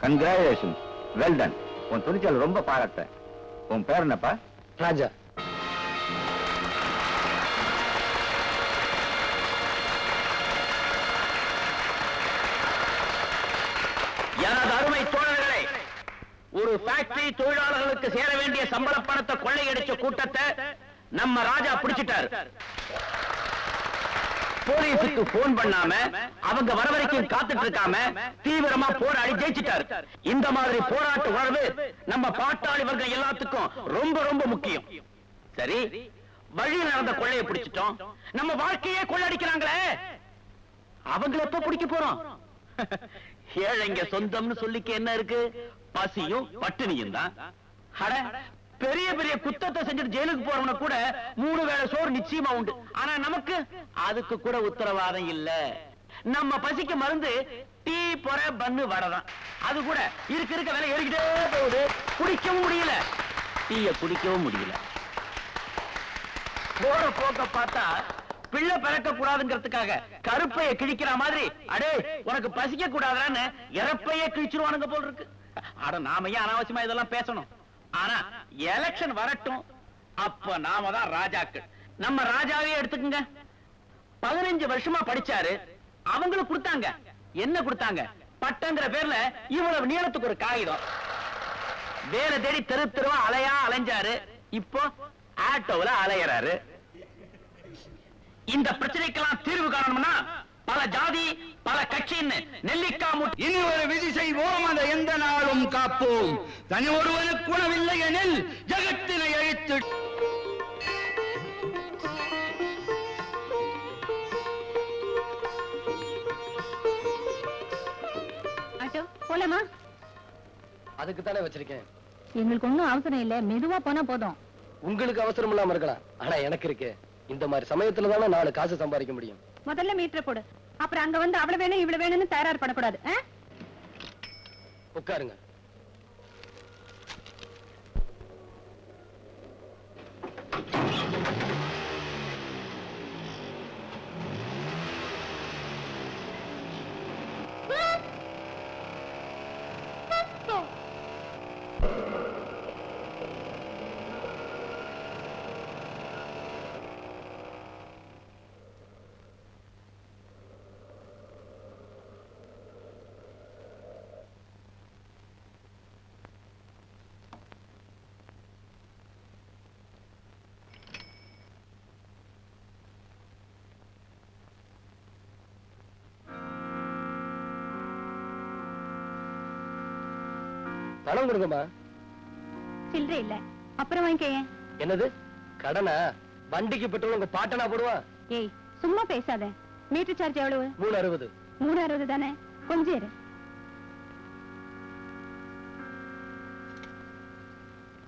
Congratulations, well done. உன் துணிச்சல் ரொம்ப பாராட்ட. உன் பேர் என்னப்பா? ராஜா. எனது அருமை தோழர்களே, ஒரு ஃபேக்டரி தொழிலாளர்களுக்கு சேர வேண்டிய சம்பள பணத்தை கொள்ளையடிச்ச கூட்டத்தை நம்ம ராஜா பிடிச்சிட்டாரு. போலீஸுக்கு போன் பண்ணாம அவங்க வர வரைக்கும் காத்துட்டு இருக்காம தீவிரமா போராடி ஜெயிச்சிட்டாரு. இந்த மாதிரி போராட்ட உணர்வு நம்ம பாட்டாளி வர்க்கம் எல்லாத்துக்கும் ரொம்ப ரொம்ப முக்கியம். சரி, வழியில் நடந்த கொள்ளையை பிடிச்சிட்டோம். நம்ம வாழ்க்கையே கொள்ளடிக்கிறாங்களே, அவங்களை எப்ப பிடிக்க போறோம்? ஏழைங்க சொந்தம்னு சொல்லிக்க என்ன இருக்கு? பசியும் பட்டினியும் தான். பெரிய பெரிய குத்தத்தை செஞ்சுட்டு ஜெயிலுக்கு போறவன கூட 3 வேளை சோறு நிச்சயமா உண்டு. ஆனா நமக்கு அதுக்கு கூட உத்தரவாதம் இல்ல. நம்ம பசிக்கு மருந்து டீ, பொற, பன்னு, வடதான். அது கூட இருக்க வேலை ஏறிக்கிட்டே போகுது. குடிக்கவும் முடியல, டீய குடிக்கவும் முடியல. போற போக்க பார்த்தா பிள்ளை பிறக்க கூடாதுங்கிறதுக்காக கருப்பைய கிழிக்கிற மாதிரி, அடே உனக்கு பசிக்க கூடாதான்னு இறப்பையே கிழிச்சிருவானுங்க போல் இருக்கு. அட நாம ஏன் அனாவசியமா இதெல்லாம் பேசணும்? ஆனா எலெக்ஷன் வரட்டும், அப்ப நாம தான் ராஜாக்கள். நம்ம ராஜாவே எடுத்துக்குங்க. 15 வருஷமா படிச்சாரு. அவங்களுக்கு கொடுத்தாங்க என்ன கொடுத்தாங்க? பட்டங்கிற பேர்ல இவ்வளவு நீளத்துக்கு ஒரு காகிதம். வேலை தேடி தெரு தெருவா அலைஞ்சாரு. இப்போ ஆட்டோல அலையறாரு. இந்த பிரச்சனைக்கெல்லாம் தீர்வு காணணும்னா பல ஜாதி பல கட்சின்னு நெல்லிக்காய் இனி ஒரு விதி செய்வோம், அந்த எந்த நாளும் காப்போம். தனி ஒருவனுக்கு உணவில்லை எனில் ஜகத்தினை அழித்து. ஆட்டோ போலாமா? அதுக்கு தானே வச்சிருக்கேன். எங்களுக்கு ஒண்ணும் அவசரம் இல்ல, மெதுவா போனா போதும். உங்களுக்கு அவசரம் இல்லாம இருக்கலாம், ஆனா எனக்கு இருக்கு. இந்த மாதிரி சமயத்துல தானே 4 காசு சம்பாதிக்க முடியும். முதல்ல மீட்டர் போடு, அப்புறம் அங்க வந்து அவ்வளவு வேணும் இவ்வளவு வேணும்னு தயார் பண்ணக்கூடாது. உட்காருங்க. பணம் கொடுங்கம்மா. சில்லறை இல்ல, அப்புறம் வாங்கிக்க. என்னது கடனா? வண்டிக்கு பெட்ரோல் உங்க பாட்டனா போடுவான்? ஏய் சும்மா பேசாத. மீட்டர் சார்ஜ் எவ்வளவு? 360. 360 தானே, கொஞ்சம் இரு.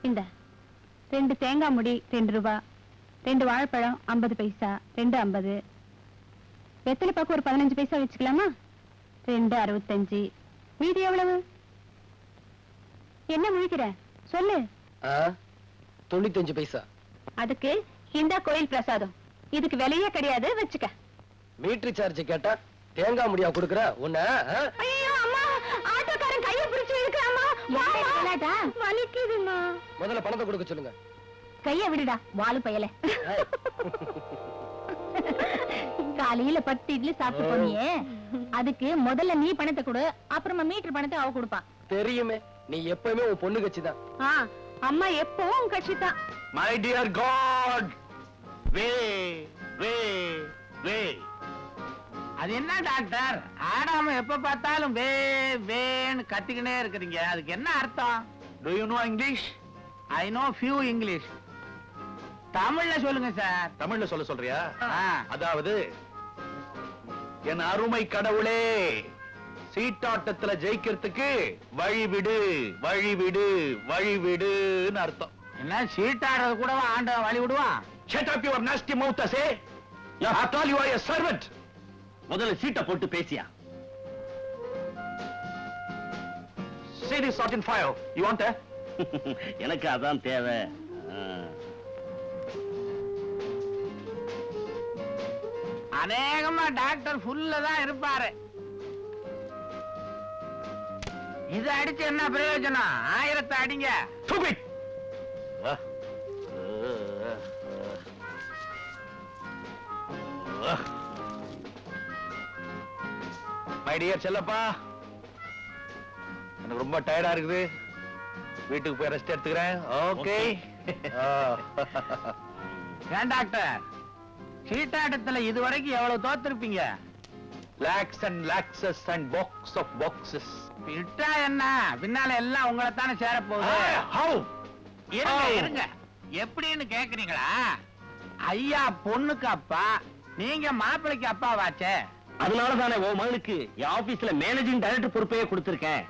இந்த 2 தேங்காய் முடி 2 ரூபாய், 2 வாழைப்பழம் 50 பைசா, 2.50. வெத்தலை பாக்கு ஒரு 15 பைசா வச்சுக்கலாமா? 2.65. மீதி எவ்வளவு? என்ன முழிக்கிற? சொல்லு. 95 பைசா. அதுக்கு இந்த கோயில் பிரசாதம். இதுக்கு விலையே கிடையாது, வச்சுக்க. மீட்டர் சார்ஜ் கேட்டா தேங்காய் முடியா கொடுக்கற உன்ன? ஐயோ அம்மா, ஆட்டோக்காரன் கையை பிடிச்சு இழுக்கறாமா. வாடா, வலிக்குதுமா. முதல்ல பணத்தை கொடுக்க சொல்லுங்க. கையை விடுடா வாலு பயலே. காலையில 10 இட்லி சாப்பிட்டு போனியே, அதுக்கு முதல்ல நீ பணத்தை கொடு, அப்புறமா மீட்டர் பணத்தை அவ கொடுப்பா. தெரியுமே, நீ எப்பவுமே உன் பொண்ணு கட்சி தான். அம்மா எப்பவும் கட்சி தான். மை டியர் காட், வே வே வே. அது என்ன டாக்டர், ஆடாம எப்ப பார்த்தாலும் வே வேன்னு கத்திக்கினே இருக்கிறீங்க, அதுக்கு என்ன அர்த்தம்? To you know English? I know few English. தமிழ்ல சொல்லுங்க சார். தமிழ்ல சொல்றியா? அதாவது, என் அருமை கடவுளே, சீட்டாட்டத்துல ஜெயிக்கிறதுக்கு வழிவிடு வழிவிடு வழிவிடுன்னு அர்த்தம். என்ன சீட்டாடுறது கூட ஆண்டவன் வழி விடுவான்? Shut up your nasty mouth, say. After all, you are a servant. முதல்ல சீட்டை போட்டு பேசியா? See this Sergeant Fire. You want that? எனக்கு அதான் தேவை. அநேகமா டாக்டர் ஃபுல்ல தான் இருப்பாரு. இது அடிச்சு என்ன பிரயோஜனம்? 1000 அடிங்க. மை டியர் செல்லப்பா, எனக்கு ரொம்ப டயர்டா இருக்குது. வீட்டுக்கு போய் ரெஸ்ட் எடுத்துக்கிறேன். ஓகே. ஏன் டாக்டர், சீட்டாட்டத்துல இதுவரைக்கும் எவ்வளவு தோத்திருப்பீங்க? Lakhs and lakhses and box of boxes. விட்டா என்ன, பின்னால எல்லாம் உங்களை தானே சேர போகுது. ஹவ் இருங்க இருங்க, எப்படின்னு கேக்குறீங்களா? ஐயா பொண்ணுக்கு அப்பா, நீங்க மாப்பிளைக்கு அப்பாவாச்சே. அதனால தானே உன் மகனுக்கு என் ஆபீஸ்ல மேனேஜிங் டைரக்டர் பொறுப்பையே கொடுத்திருக்கேன்.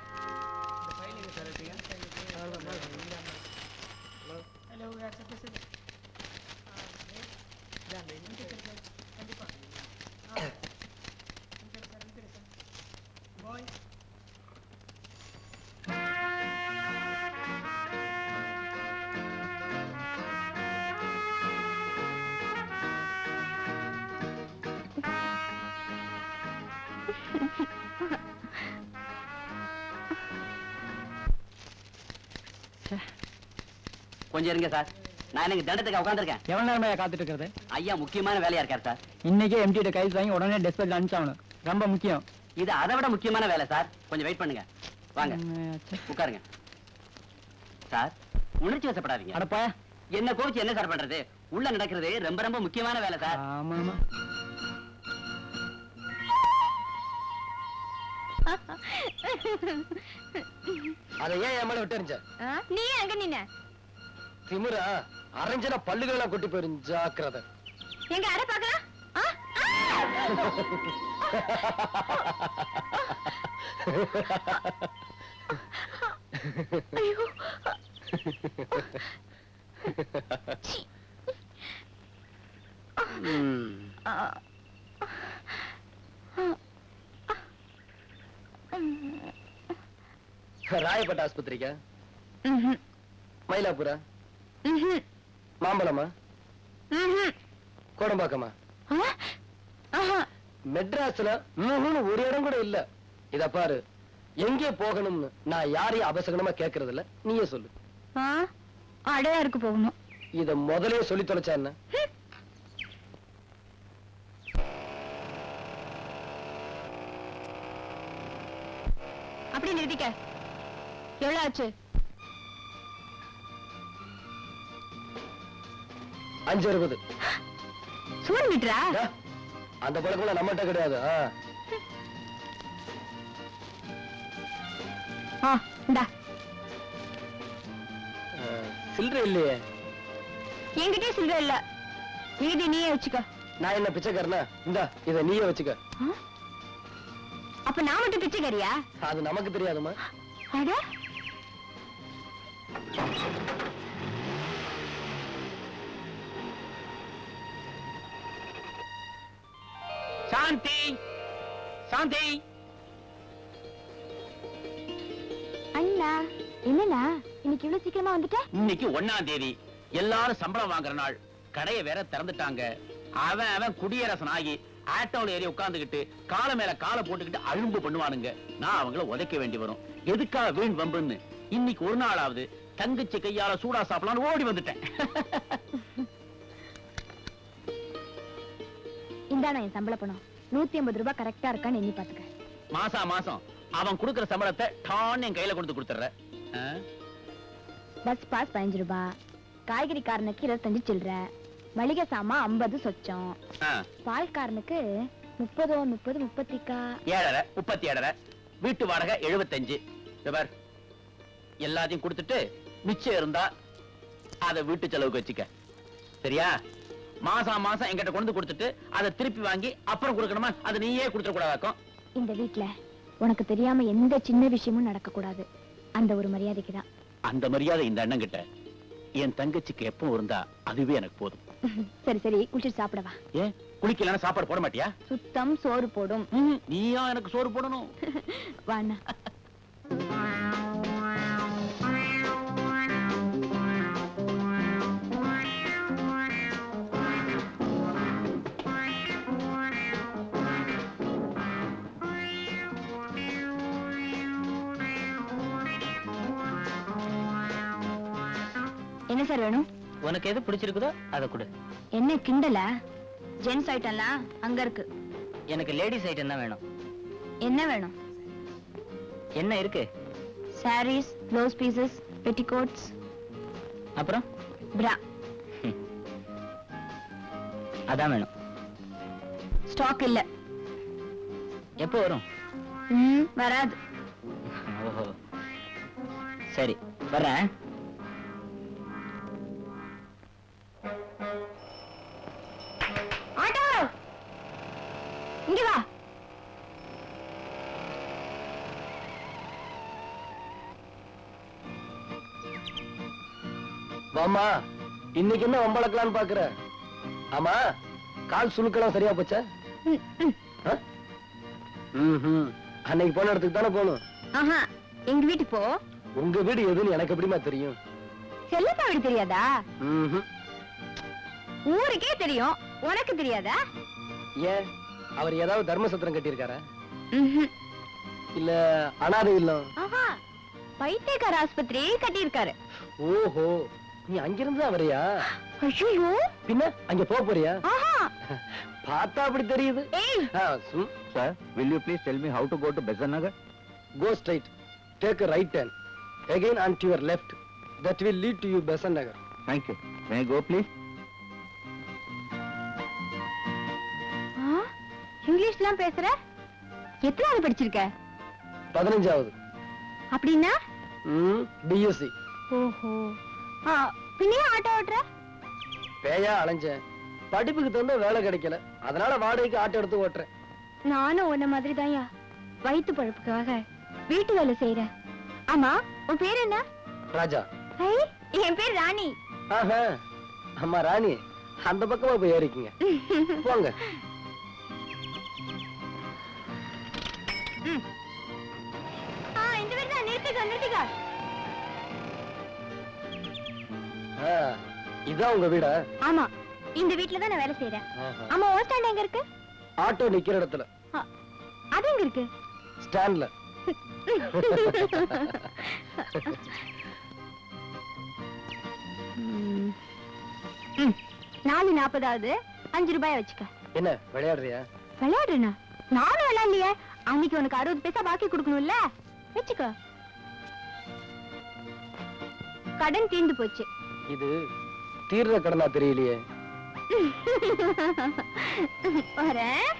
கொஞ்சம் இருங்க சார், நான் எனக்கு தண்டத்துக்கு உட்காந்துருக்கேன். எவ்வளவு நேரமா காத்துட்டு இருக்கிறது? ஐயா முக்கியமான வேலையா இருக்காரு சார். இன்னைக்கே எம்டி கைது வாங்கி உடனே டெஸ்பேட்ல அனுப்பிச்சாகணும். ரொம்ப முக்கியம். இது அதை விட முக்கியமான வேலை சார். கொஞ்சம் வெயிட் பண்ணுங்க. வாங்க உட்காருங்க. சார் உணர்ச்சி வசப்படாதீங்க. அடப்பா, என்ன கோவிச்சு என்ன சார் பண்றது? உள்ள நடக்கிறது ரொம்ப ரொம்ப முக்கியமான வேலை சார். ஆமா ஆமா. அதை ஏன் என் மேல விட்டு எறிஞ்ச? நீ அங்க நின்ன திமிரா அரைஞ்சனா பல்லுகள் எல்லாம் கொட்டி போயிரும். ஜாக்கிரதை. எங்க அட பாக்கலாம். ஐயோ, ராயப்பட்ட ஆஸ்பத்திரிக்கா? மயிலாப்பூரா? மாம்பழமா? கோடம்பாக்கமா? மெட்ராஸ்ல ஒரு இடம் கூட இல்ல. இத பாரு, எங்கே போகணும்னு நான் யாரையும் அபசகனமா கேக்குறது இல்ல. நீயே சொல்லு. அடையாருக்கு போகணும். இத முதலே சொல்லி தொலைச்சா என்ன? அப்படி நிறுத்திக்க. எவ்வளவு ஆச்சு? 5.60. சூடு மீட்டரா? அந்த பழக்கம் நம்மகிட்ட கிடையாது. இந்தா. சில்லறை இல்லையே. என்கிட்டே சில்லறை இல்ல. மீதி நீயே வச்சுக்க. நான் என்ன பிச்சைக்காரனா? இந்தா இத நீயே வச்சுக்க. அப்ப நான் மட்டும் பிச்சைக்காரியா? அது நமக்கு தெரியாதுமா. அட, சாந்தி சாந்தி. அண்ணா என்னண்ணா இன்னைக்கு இவ்வளவு சீக்கிரமா வந்துட்ட? இன்னைக்கு 1ஆம் தேதி, எல்லாரும் சம்பளம் வாங்குற நாள். கடையை வேற திறந்துட்டாங்க. அவன் குடியரசன் ஆகி ஆட்டோல ஏறி உட்கார்ந்துகிட்டு கால மேல காலை போட்டுக்கிட்டு அழும்பு பண்ணுவானுங்க. நான் அவங்கள உதைக்க வேண்டி வரும். எதுக்காக வீண் வம்புன்னு இன்னைக்கு ஒரு நாளாவது தங்கச்சி கையால சூடா சாப்பிடலாம்னு ஓடி வந்துட்டேன். இந்தாண்ணா என் சம்பள பணம். 150 ரூபாய் கரெக்டா இருக்கான்னு எண்ணி பாத்துக்க. மாசம் அவன் கொடுக்கிற சம்பளத்தை டான் என் கையில கொடுத்து கொடுத்துற. பஸ் பாஸ் 15 ரூபாய், காய்கறிக்காரனுக்கு 25 சில்லற, மளிகை சாமா 50 சொச்சம், பால்காரனுக்கு 30 37 வீட்டு வாடகை 75. எல்லாத்தையும் கொடுத்துட்டு மிச்சம் இருந்தா அதை வீட்டு செலவுக்கு வச்சுக்க. சரியா? மாசம் என்கிட்ட கொண்டு கொடுத்துட்டு அதை திருப்பி வாங்கி அப்புறம் கொடுக்கணுமா? அது நீயே கொடுத்துட கூடாதாக்கும். இந்த வீட்ல உனக்கு தெரியாம எந்த சின்ன விஷயமும் நடக்க கூடாது. அந்த ஒரு மரியாதைக்கு தான். அந்த மரியாதை இந்த அண்ணன் கிட்ட என் தங்கச்சிக்கு எப்போ இருந்தா அதுவே எனக்கு போதும். சரி சரி, குளிச்சுட்டு சாப்பிடவா? ஏன் குளிக்கலன்னா சாப்பாடு போட மாட்டியா? சுத்தம் சோறு போடும். நீயா எனக்கு சோறு போடணும்? வாண்ணா. என்ன சார் வேணும்? உனக்கு எது பிடிச்சிருக்குதோ அதை கொடு. என்ன கிண்டலா? ஜென்ஸ் ஐட்டம்லாம் அங்க இருக்கு. எனக்கு லேடிஸ் ஐட்டம் தான் வேணும். என்ன வேணும்? என்ன இருக்கு? சாரீஸ், ப்ளவுஸ் பீசஸ், பெட்டிகோட்ஸ், அப்புறம் பிரா. அதான் வேணும். ஸ்டாக் இல்ல. எப்போ வரும்? வராது. ஓஹோ, சரி வர்றேன். ஆட்டோ இங்க வா. வாமா, இன்னைக்கு என்ன வம்பளக்கலான்னு பாக்குற? ஆமா, கால் சுழுக்கெல்லாம் சரியா போச்சா? அன்னைக்கு போன இடத்துக்கு தானே போகணும். ஆஹா, எங்க வீட்டுக்கு போ. உங்க வீடு எதுன்னு எனக்கு எப்படிமா தெரியும்? செல்லப்பா வீடு தெரியாதா? ம்ஹும். ஊருக்கே தெரியும், உனக்கு தெரியாதா? ஏன், அவர் ஏதாவது தர்மசத்திரம் கட்டியிருக்காரா? ம்ஹும். இல்ல அனாதை இல்லம்? ஆஹா, பைத்தியக்கார ஆஸ்பத்திரி கட்டியிருக்காரு. ஓஹோ, நீ அங்கிருந்து வரியா? ஐயோ, பின்ன அங்க போறியா? ஆஹா. பார்த்தா அப்படி தெரியுது. ஏய், Sir, will you please tell me how to go to Besant Nagar? go straight, take a right turn, again on to your left, that will lead to you Besant Nagar. Thank you. May I go, please? இங்கிலீஷ்லாம் பேசுற? எத்தனாவது படிச்சிருக்க? 15வது. அப்படின்னா? BSc. ஓஹோ. பின்னே auto ஓட்டுற? பேயா அலைஞ்சேன், படிப்புக்கு தகுந்த வேலை கிடைக்கல, அதனால வாடகைக்கு ஆட்டோ எடுத்து ஓட்டுறேன். நானும் உன்ன மாதிரி தான்யா, வயிற்று பழப்புக்காக வீட்டு வேலை செய்யறேன். ஆமா, உன் பேர் என்ன? ராஜா. என் பேர் ராணி. ஆஹா, அம்மா ராணி, அந்த பக்கமா போய் ஏறிக்குங்க. போங்க. இந்த வீடு தான். நிறுத்துக்க நிறுத்துக்க. இதான் உங்க வீடா? ஆமா, இந்த வீட்ல தான் நான் வேலை செய்யறேன். ஆமா, உன் ஸ்டாண்ட் எங்க இருக்கு? ஆட்டோ நிக்கிற இடத்துல. அது எங்க இருக்கு? ஸ்டாண்ட்ல. 4:40 5 ரூபாய் வச்சுக்க. என்ன விளையாடுறியா? விளையாடுறேனா? நானும் விளையாடலையே. அன்னைக்கு உனக்கு 60 பைசா பாக்கி கொடுக்கணும்ல, வச்சுக்க. கடன் தீர்ந்து போச்சு. இது தீர்ற கடனா தெரியலையே. வரேன்.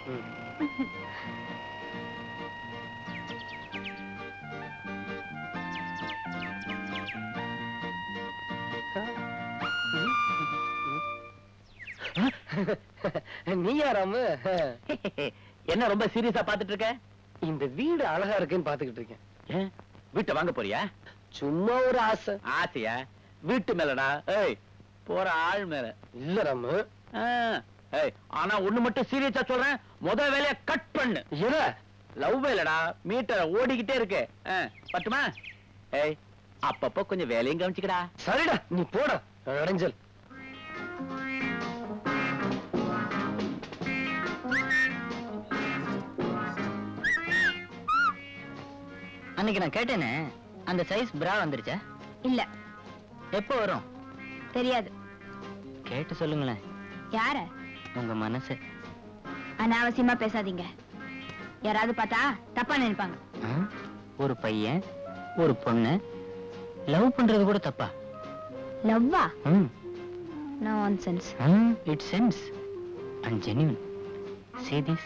நீ யாராம? என்ன ரொம்ப சீரியஸா பாத்துட்டு இருக்க? இந்த வீடு அழகா இருக்குன்னு பாத்துக்கிட்டு இருக்கேன். ஏன், வீட்டை வாங்க போறியா? சும்மா ஒரு ஆசை. ஆசையா? வீட்டு மேலடா. ஏய், போற ஆள் மேல இல்ல ராமு. ஏய், ஆனா ஒண்ணு மட்டும் சீரியஸா சொல்றேன், முதல் வேலைய கட் பண்ணு. எத? லவ் வேலைடா, மீட்டர் ஓடிக்கிட்டே இருக்கு. பட்டுமா? ஏய், அப்பப்போ கொஞ்சம் வேலையும் கவனிச்சுக்கடா. சரிடா, நீ போடா அடைஞ்சல். அன்னைக்கு நான் கேட்டேனே, அந்த சைஸ் பிரா வந்துருச்சா? இல்ல. எப்போ வரும்? தெரியாது. கேட்டு சொல்லுங்களேன். யார? உங்க மனசு. அனாவசியமா பேசாதீங்க, யாராவது பார்த்தா தப்பா நினைப்பாங்க. ஒரு பையன் ஒரு பொண்ணு லவ் பண்றது கூட தப்பா? லவ்வா? Nonsense. It sense and genuine. See this?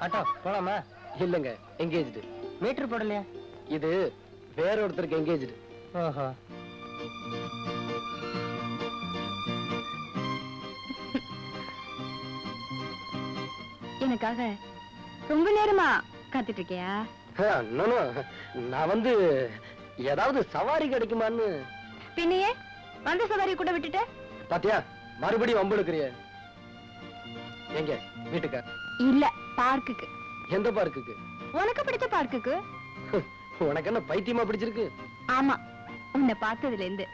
Auto போலாமா? இல்லங்க, எங்கேஜ்டு. மீட்டர் போடலையா? இது வேற ஒருத்தருக்கு எங்கேஜ்டு. ஓஹோ. எனக்காக ரொம்ப நேரமா காத்துட்டு இருக்கியா? நான் வந்து ஏதாவது சவாரி கிடைக்குமான்னு. பின்னையே வந்த சவாரி கூட விட்டுட்ட. பாத்தியா, மறுபடியும் வம்பு எடுக்கிறிய. எங்க வீட்டுக்கா? இல்ல, பார்க்குக்கு. எந்த பார்க்குக்கு? உனக்கு பிடிச்ச பார்க்குக்கு. உனக்கு என்ன பைத்தியமா பிடிச்சிருக்கு? ஆமா, உன்னை பார்த்ததுல இருந்து.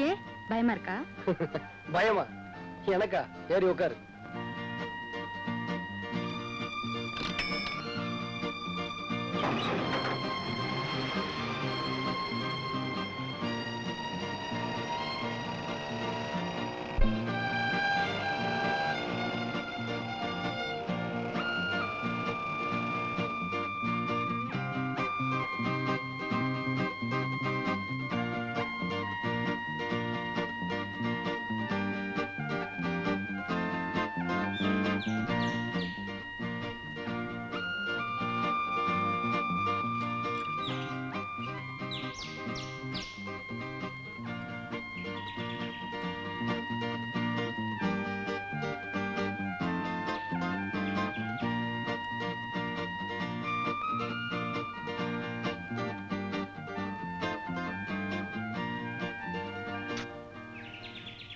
ஏ பயமா இருக்கா? பயமா? எனக்கா? ஏறி உட்காரு.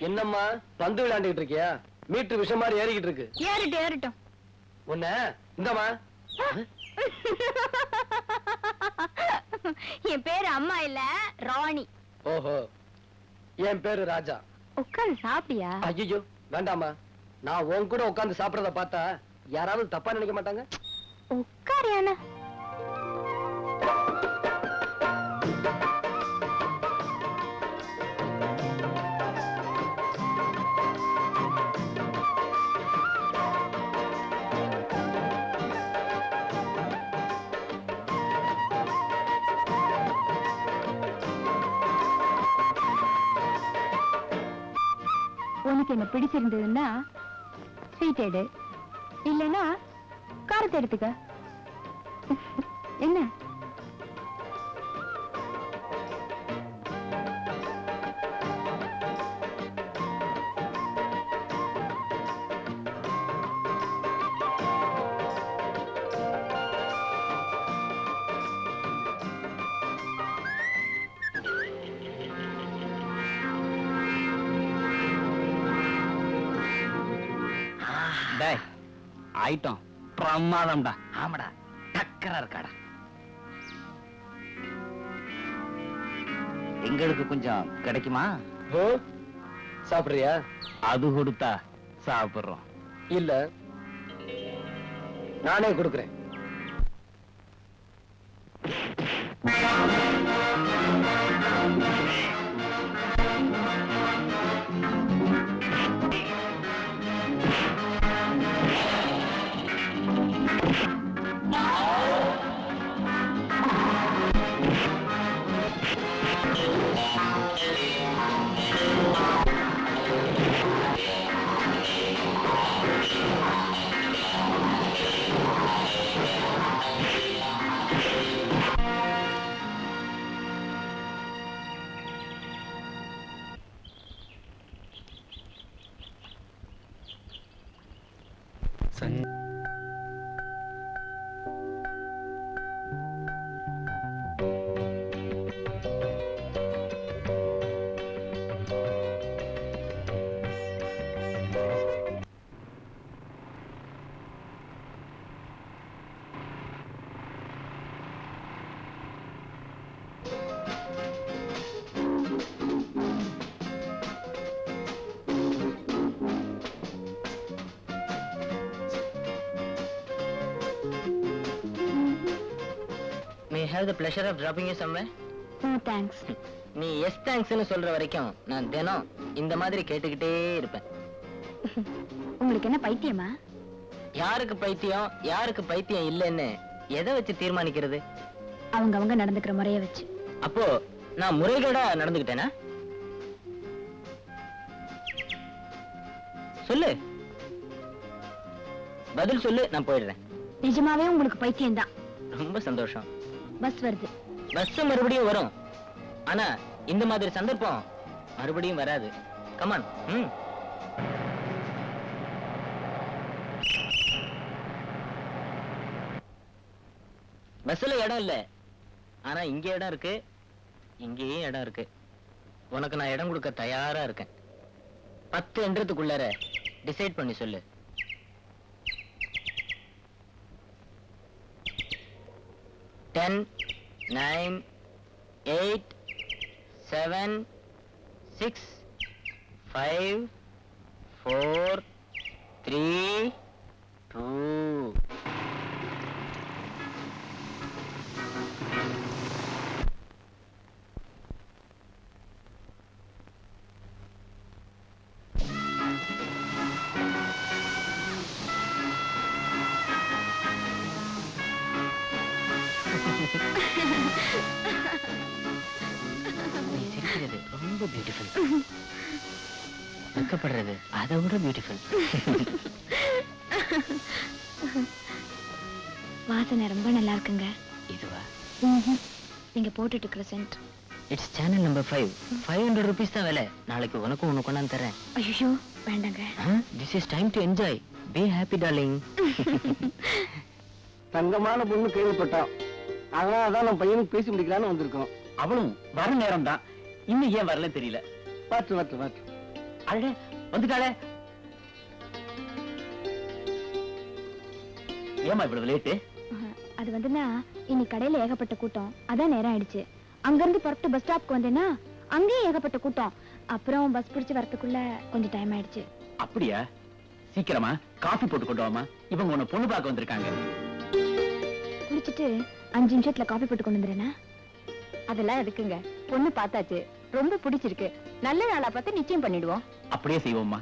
என்னம்மா பந்து விளையாண்டுகிட்டு இருக்கியா? மீட்டர் விஷம் மாதிரி ஏறிக்கிட்டு இருக்கு. ஏறிட்டும் உன்ன இந்தமா. என் பேரு அம்மா இல்ல ராணி. ஓஹோ, என் பேரு ராஜா. உட்காந்து சாப்பிட்டியா? ஐயோ வேண்டாமா, நான் உன் கூட உட்கார்ந்து சாப்பிடறத பார்த்தா யாராவது தப்பா நினைக்க மாட்டாங்க? உட்காரியான உனக்கு என்ன பிடிச்சிருந்ததுன்னா ஸ்வீட் எடு, இல்லைன்னா காரத்தை எடுத்துக்க. என்ன ஐட்டம் பிரமாதம்டா. ஆமாடா, டக்கரா இருக்காடா. எங்களுக்கு கொஞ்சம் கிடைக்குமா? ஓ, சாப்பிடுறியா? அது கொடுத்தா சாப்பிடுறோம். இல்ல நானே கொடுக்கிறேன். May I have the pleasure of dropping you somewhere? Oh, thanks. நீ எஸ் தேங்க்ஸ்னு சொல்ற வரைக்கும் நான் தினம் இந்த மாதிரி கேட்டுக்கிட்டே இருப்பேன். உங்களுக்கு என்ன பைத்தியமா? யாருக்கு பைத்தியம் யாருக்கு பைத்தியம் இல்லைன்னு எதை வச்சு தீர்மானிக்கிறது? அவங்க நடந்துக்கிற முறைய வச்சு. அப்போ நான் முறைகேடா நடந்துக்கிட்டேனா? சொல்லு, பதில் சொல்லு, நான் போயிடுறேன். நிஜமாவே உங்களுக்கு பைத்தியம் தான். ரொம்ப சந்தோஷம். பஸ் வருது. பஸ் மறுபடியும் வரும், ஆனா இந்த மாதிரி சந்தர்ப்பம் மறுபடியும் வராது. கமான். பஸ்ல இடம் இல்ல, ஆனா இங்க இடம் இருக்கு, இங்கேயும் இடம் இருக்கு. உனக்கு நான் இடம் கொடுக்க தயாரா இருக்கேன். 10 என்றதுக்குள்ளார டிசைட் பண்ணி சொல்லு. 10, 9, 8, 7, 6, 5, 4 3 2 நீ சிரிக்கிறது ரொம்ப பியூட்டிஃபுல். வெக்கப்படுறது அதை விட பியூட்டிஃபுல். வாசனை ரொம்ப நல்லா இருக்குங்க. இதுவா? நீங்க போட்டுட்டு இருக்கிற scent. It's Chanel number 5. 500 rupees தான் விலை. நாளைக்கு உனக்கும் ஒண்ணு கொண்டாந்து தரேன். ஐயோ வேண்டாங்க. This is time to enjoy. Be happy darling. தங்கமான பொண்ணு கேள்விப்பட்டோம். அதனாலதான் நம்ம பையனுக்கு பேசி முடிக்கலான்னு வந்திருக்கோம். அவளும் வர நேரம் தான். இன்னும் ஏன் வரல தெரியல. பாத்து அடடே வந்துட்டாளே. ஏமா இவ்வளவு லேட்டு? அது வந்துன்னா இன்னைக்கு கடையில ஏகப்பட்ட கூட்டம், அதான் நேரம் ஆயிடுச்சு. அங்க இருந்து புறப்பட்டு பஸ் ஸ்டாப்க்கு வந்தேன்னா அங்கேயும் ஏகப்பட்ட கூட்டம். அப்புறம் பஸ் பிடிச்சு வரதுக்குள்ள கொஞ்சம் டைம் ஆயிடுச்சு. அப்படியா? சீக்கிரமா காஃபி போட்டு கொண்டு வாமா. இவங்க உன்னை பொண்ணு பார்க்க வந்திருக்காங்க. குடிச்சிட்டு 5 நிமிஷத்துல காஃபி போட்டு கொண்டு வந்துறேனா? அதெல்லாம் எதுக்குங்க, பொண்ணு பார்த்தாச்சு, ரொம்ப பிடிச்சிருக்கு. நல்ல நாளா பார்த்து நிச்சயம் பண்ணிடுவோம். அப்படியே செய்வோம்மா.